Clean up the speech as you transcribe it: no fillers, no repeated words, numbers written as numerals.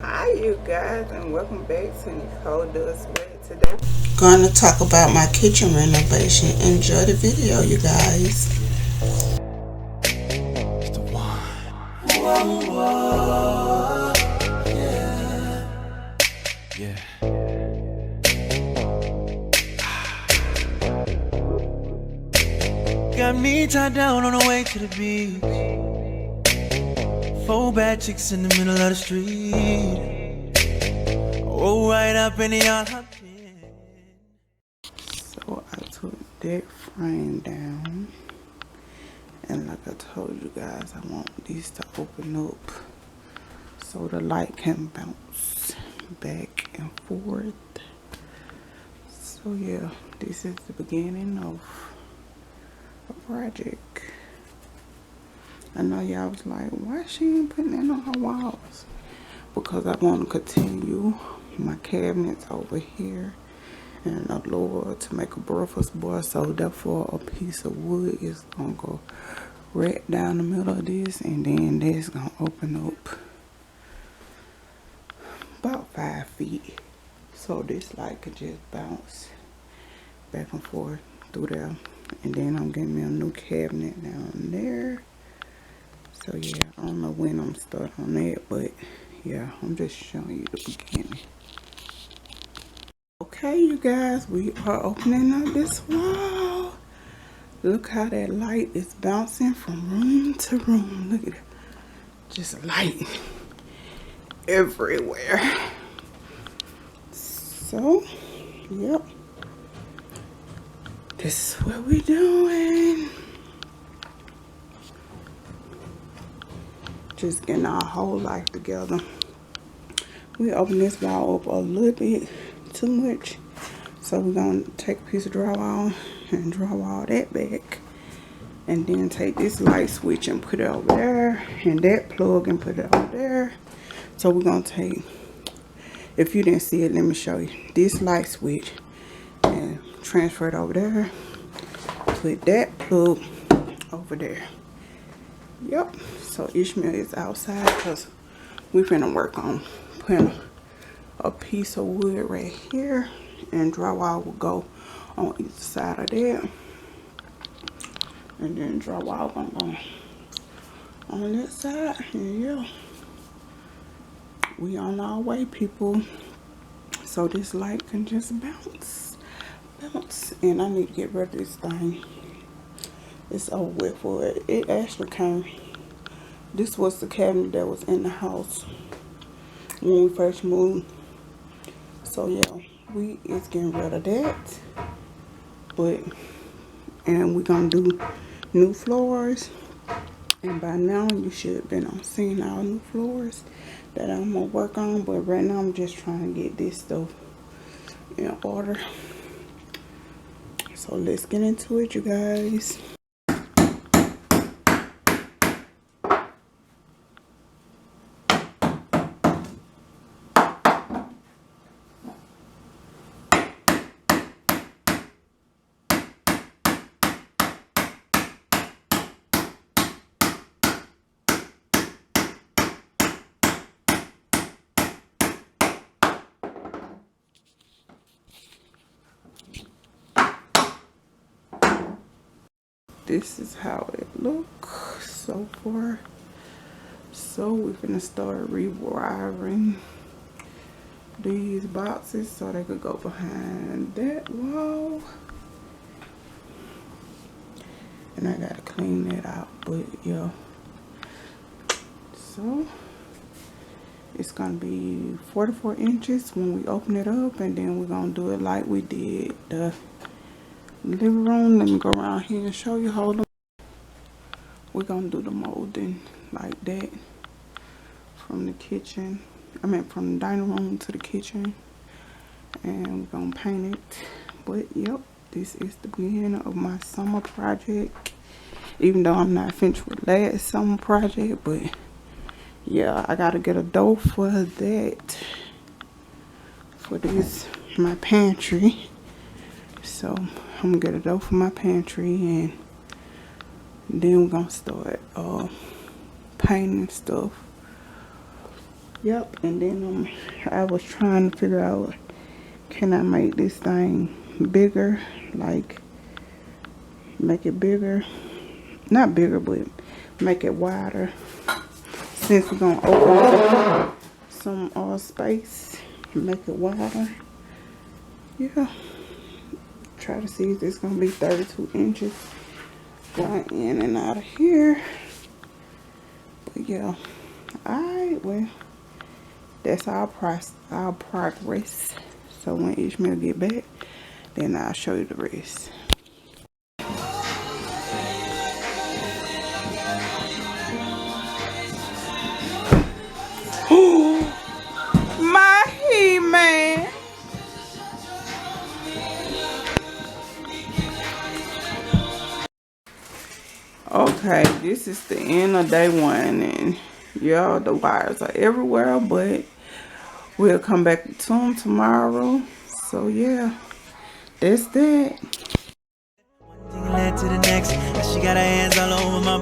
Hi you guys, and welcome back to Nicole Does What. Today going to talk about my kitchen renovation. Enjoy the video, you guys. It's the one. Whoa, whoa, yeah. Got me tied down on the way to the beach. 4 bad chicks in the middle of the street. Oh, right up in the yard. So I took that frame down, and like I told you guys, I want these to open up so the light can bounce back and forth. So yeah, this is the beginning of a project. I know y'all was like, why she ain't putting that on her walls? Because I want to continue my cabinets over here and a lower to make a breakfast bar. So therefore a piece of wood is gonna go right down the middle of this, and then that's gonna open up about 5 feet. So this light could just bounce back and forth through there. And then I'm getting me a new cabinet down there. So yeah, I don't know when I'm starting on that, but yeah, I'm just showing you the beginning. Okay, you guys, we are opening up this wall. Look how that light is bouncing from room to room. Look at it. Just light everywhere. So, yep. This is what we're doing. Just getting our whole life together. We open this wall up a little bit too much, so we're gonna take a piece of drywall and drywall that back, and then take this light switch and put it over there, and that plug and put it over there. So we're gonna take, if you didn't see it, let me show you this light switch and transfer it over there, put that plug over there. Yep. So Ishmael is outside because we're gonna work on putting a piece of wood right here, and drywall will go on each side of that, and then drywall gonna go on that side. And yeah, we on our way, people. So this light can just bounce. And I need to get rid of this thing. It's over with for it. It actually came, this was the cabinet that was in the house when we first moved. So yeah, we is getting rid of that. And we're gonna do new floors. And by now you should have been on seeing our new floors that I'm gonna work on. But right now I'm just trying to get this stuff in order. So let's get into it, you guys. This is how it looks so far. So we're gonna start rewiring these boxes so they could go behind that wall. And I gotta clean that out, but yeah. So it's gonna be 44 inches when we open it up, and then we're gonna do it like we did the living room. Let me go around here and show you. Hold on. We're gonna do the molding like that from the kitchen, from the dining room to the kitchen, and we're gonna paint it. But yep, this is the beginning of my summer project, even though I'm not finished with last summer project. But yeah, I gotta get a door for that, for this, my pantry. So I'm gonna get a door for my pantry, and then we're gonna start painting stuff Yep, and then I was trying to figure out, can I make this thing bigger? Like, make it bigger. Not bigger, but make it wider. Since we're going to open up some space, make it wider. Yeah. Try to see if it's going to be 32 inches going in and out of here. But yeah. Alright, well, that's our progress. So when Ishmael get back, then I'll show you the rest. My He-Man. Okay, this is the end of day one, and yeah, the wires are everywhere, but we'll come back to them tomorrow. So yeah, that's that. One thing led to the next, and she got her hands all over my